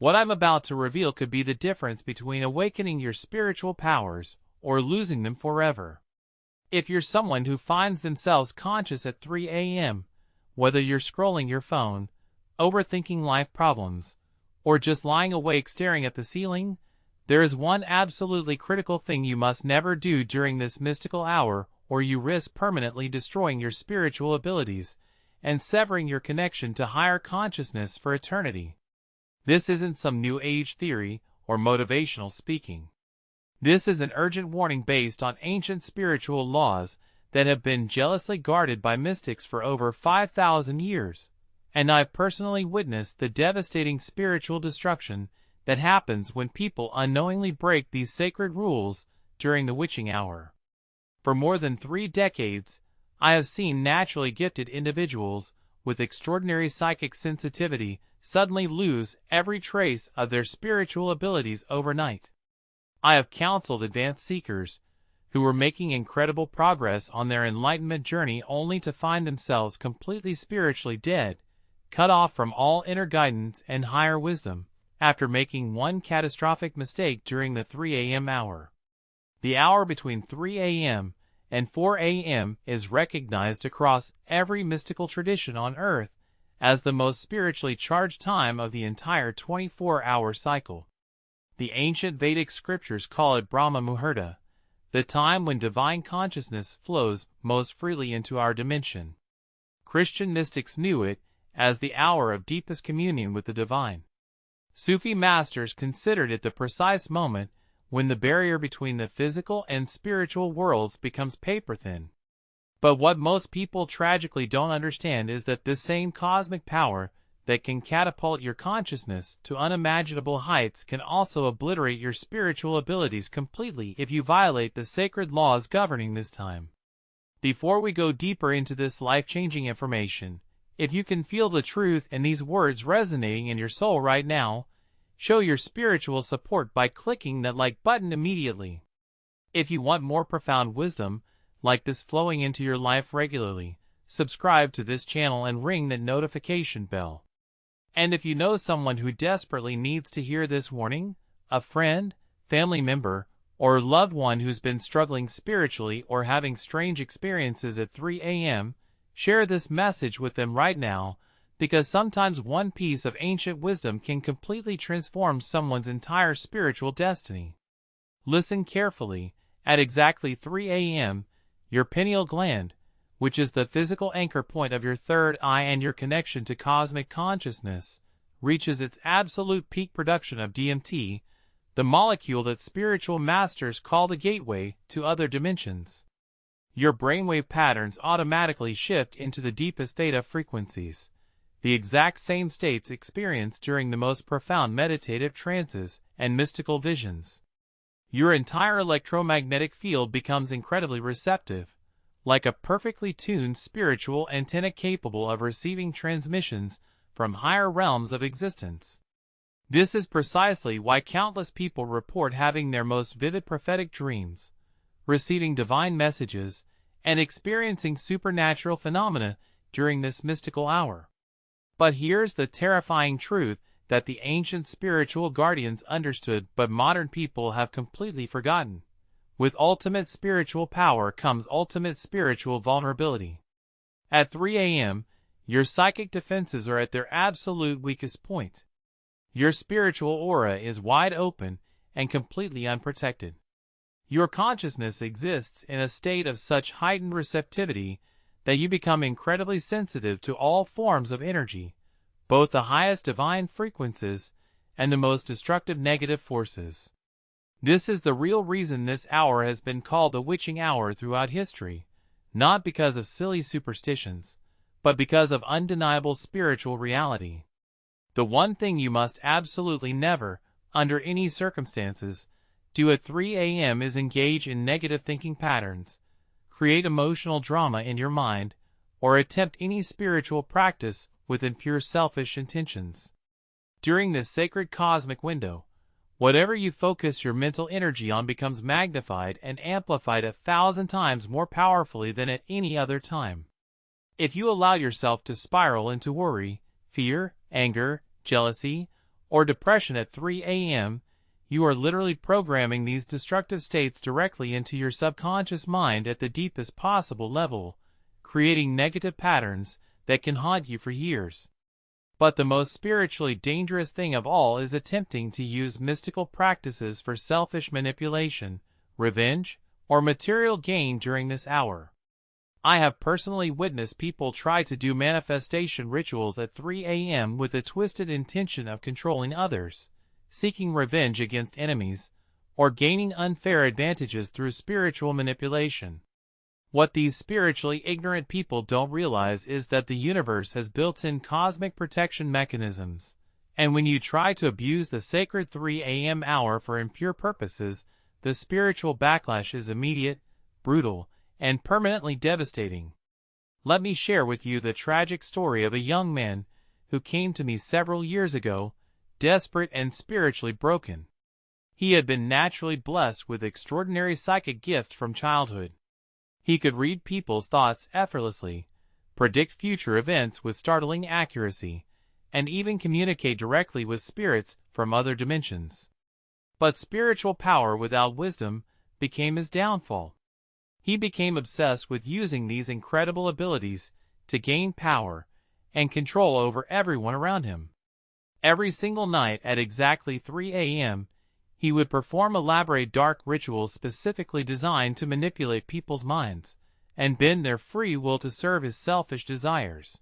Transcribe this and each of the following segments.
What I'm about to reveal could be the difference between awakening your spiritual powers or losing them forever. If you're someone who finds themselves conscious at 3 a.m., whether you're scrolling your phone, overthinking life problems, or just lying awake staring at the ceiling, there is one absolutely critical thing you must never do during this mystical hour, or you risk permanently destroying your spiritual abilities and severing your connection to higher consciousness for eternity. This isn't some new age theory or motivational speaking. This is an urgent warning based on ancient spiritual laws that have been jealously guarded by mystics for over 5,000 years, and I've personally witnessed the devastating spiritual destruction that happens when people unknowingly break these sacred rules during the witching hour. For more than 3 decades, I have seen naturally gifted individuals with extraordinary psychic sensitivity suddenly lose every trace of their spiritual abilities overnight. I have counseled advanced seekers who were making incredible progress on their enlightenment journey only to find themselves completely spiritually dead, cut off from all inner guidance and higher wisdom, after making one catastrophic mistake during the 3 a.m. hour. The hour between 3 a.m. and 4 a.m. is recognized across every mystical tradition on Earth as the most spiritually charged time of the entire 24-hour cycle. The ancient Vedic scriptures call it Brahma Muhurta, the time when divine consciousness flows most freely into our dimension. Christian mystics knew it as the hour of deepest communion with the divine. Sufi masters considered it the precise moment when the barrier between the physical and spiritual worlds becomes paper-thin. But what most people tragically don't understand is that this same cosmic power that can catapult your consciousness to unimaginable heights can also obliterate your spiritual abilities completely if you violate the sacred laws governing this time. Before we go deeper into this life-changing information, if you can feel the truth in these words resonating in your soul right now, show your spiritual support by clicking that like button immediately. If you want more profound wisdom like this flowing into your life regularly, subscribe to this channel and ring that notification bell. And if you know someone who desperately needs to hear this warning, a friend, family member, or loved one who's been struggling spiritually or having strange experiences at 3 a.m., share this message with them right now, because sometimes one piece of ancient wisdom can completely transform someone's entire spiritual destiny. Listen carefully. At exactly 3 a.m., your pineal gland, which is the physical anchor point of your third eye and your connection to cosmic consciousness, reaches its absolute peak production of DMT, the molecule that spiritual masters call the gateway to other dimensions. Your brainwave patterns automatically shift into the deepest theta frequencies, the exact same states experienced during the most profound meditative trances and mystical visions. Your entire electromagnetic field becomes incredibly receptive, like a perfectly tuned spiritual antenna capable of receiving transmissions from higher realms of existence. This is precisely why countless people report having their most vivid prophetic dreams, receiving divine messages, and experiencing supernatural phenomena during this mystical hour. But here's the terrifying truth that the ancient spiritual guardians understood but modern people have completely forgotten. With ultimate spiritual power comes ultimate spiritual vulnerability. At 3 a.m., your psychic defenses are at their absolute weakest point. Your spiritual aura is wide open and completely unprotected. Your consciousness exists in a state of such heightened receptivity that you become incredibly sensitive to all forms of energy, both the highest divine frequencies and the most destructive negative forces. This is the real reason this hour has been called the witching hour throughout history, not because of silly superstitions, but because of undeniable spiritual reality. The one thing you must absolutely never, under any circumstances, do at 3 a.m. is engage in negative thinking patterns, create emotional drama in your mind, or attempt any spiritual practice with impure selfish intentions. During this sacred cosmic window, whatever you focus your mental energy on becomes magnified and amplified 1,000 times more powerfully than at any other time. If you allow yourself to spiral into worry, fear, anger, jealousy, or depression at 3 a.m., you are literally programming these destructive states directly into your subconscious mind at the deepest possible level, creating negative patterns that can haunt you for years. But the most spiritually dangerous thing of all is attempting to use mystical practices for selfish manipulation, revenge, or material gain during this hour. I have personally witnessed people try to do manifestation rituals at 3 a.m. with a twisted intention of controlling others, seeking revenge against enemies, or gaining unfair advantages through spiritual manipulation. What these spiritually ignorant people don't realize is that the universe has built-in cosmic protection mechanisms, and when you try to abuse the sacred 3 a.m. hour for impure purposes, the spiritual backlash is immediate, brutal, and permanently devastating. Let me share with you the tragic story of a young man who came to me several years ago, desperate and spiritually broken. He had been naturally blessed with extraordinary psychic gifts from childhood. He could read people's thoughts effortlessly, predict future events with startling accuracy, and even communicate directly with spirits from other dimensions. But spiritual power without wisdom became his downfall. He became obsessed with using these incredible abilities to gain power and control over everyone around him. Every single night at exactly 3 a.m., he would perform elaborate dark rituals specifically designed to manipulate people's minds and bend their free will to serve his selfish desires.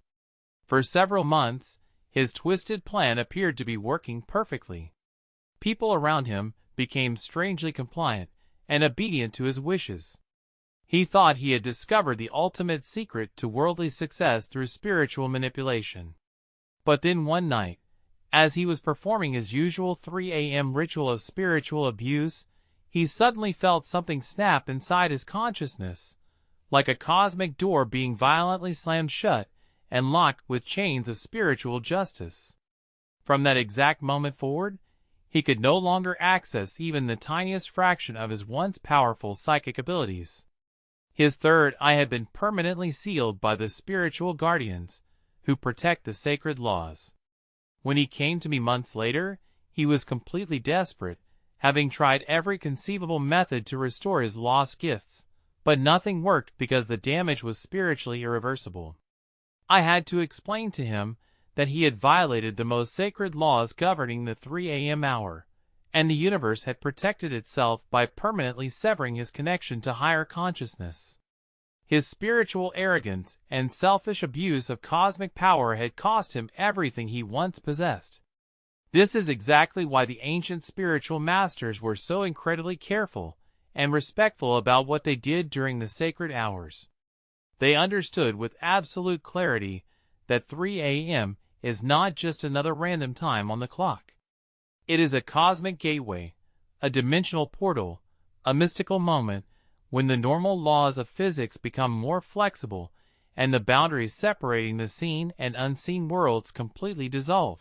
For several months, his twisted plan appeared to be working perfectly. People around him became strangely compliant and obedient to his wishes. He thought he had discovered the ultimate secret to worldly success through spiritual manipulation. But then one night, as he was performing his usual 3 a.m. ritual of spiritual abuse, he suddenly felt something snap inside his consciousness, like a cosmic door being violently slammed shut and locked with chains of spiritual justice. From that exact moment forward, he could no longer access even the tiniest fraction of his once powerful psychic abilities. His third eye had been permanently sealed by the spiritual guardians who protect the sacred laws. When he came to me months later, he was completely desperate, having tried every conceivable method to restore his lost gifts, but nothing worked because the damage was spiritually irreversible. I had to explain to him that he had violated the most sacred laws governing the 3 a.m. hour, and the universe had protected itself by permanently severing his connection to higher consciousness. His spiritual arrogance and selfish abuse of cosmic power had cost him everything he once possessed. This is exactly why the ancient spiritual masters were so incredibly careful and respectful about what they did during the sacred hours. They understood with absolute clarity that 3 a.m. is not just another random time on the clock. It is a cosmic gateway, a dimensional portal, a mystical moment when the normal laws of physics become more flexible and the boundaries separating the seen and unseen worlds completely dissolve.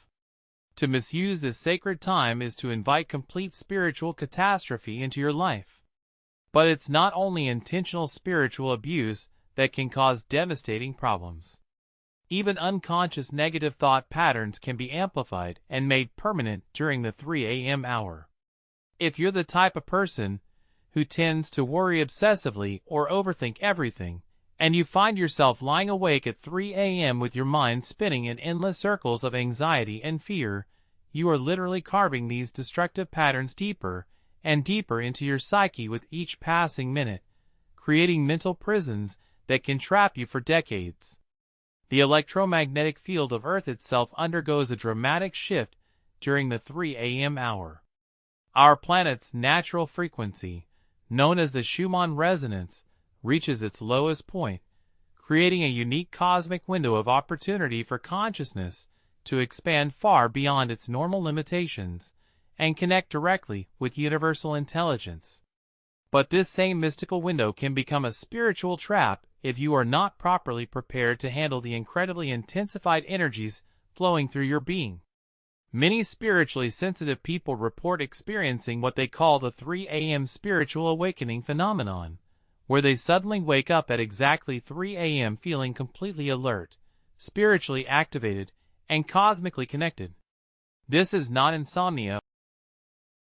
To misuse this sacred time is to invite complete spiritual catastrophe into your life. But it's not only intentional spiritual abuse that can cause devastating problems. Even unconscious negative thought patterns can be amplified and made permanent during the 3 a.m. hour. If you're the type of person who tends to worry obsessively or overthink everything, and you find yourself lying awake at 3 a.m. with your mind spinning in endless circles of anxiety and fear, you are literally carving these destructive patterns deeper and deeper into your psyche with each passing minute, creating mental prisons that can trap you for decades. The electromagnetic field of Earth itself undergoes a dramatic shift during the 3 a.m. hour. Our planet's natural frequency, known as the Schumann resonance, reaches its lowest point, creating a unique cosmic window of opportunity for consciousness to expand far beyond its normal limitations and connect directly with universal intelligence. But this same mystical window can become a spiritual trap if you are not properly prepared to handle the incredibly intensified energies flowing through your being. Many spiritually sensitive people report experiencing what they call the 3 a.m. spiritual awakening phenomenon, where they suddenly wake up at exactly 3 a.m. feeling completely alert, spiritually activated, and cosmically connected. This is not insomnia